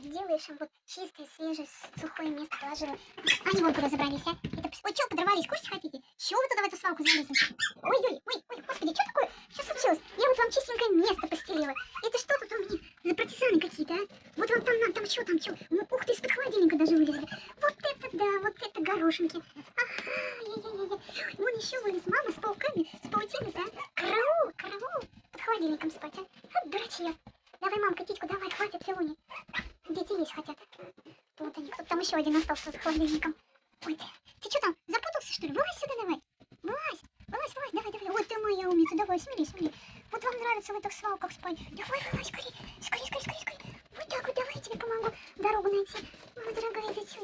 делаешь им вот чистое, свежее, сухое место положила. Они вон куда забрались, а? Ой, что, подорвались, кушать хотите? Чего вы туда в эту свалку залезли? Ой, господи, что такое? Что случилось? Я вот вам чистенькое место постелила. Это что тут у меня за партизаны какие-то, а? Вот вам там что? Ну, ух ты, из-под холодильника даже вылезли. Вот это да, вот это горошинки. Ага, яй-яй-яй. Вон еще вылез мама с пауками, с паутиной-то, а? Караул, под холодильником спать, а? Вот дурачья. Давай, мамка, титьку, давай, хватит, Филуни. Дети есть хотят. Вот они, кто-то там еще один остался за холодильником. Ой, ты что там, запутался, что ли? Вылазь сюда давай. Вылазь, давай. Ой, ты моя умница, давай, смели. Вот вам нравится в этих свалках спать. Давай, вылазь скорее.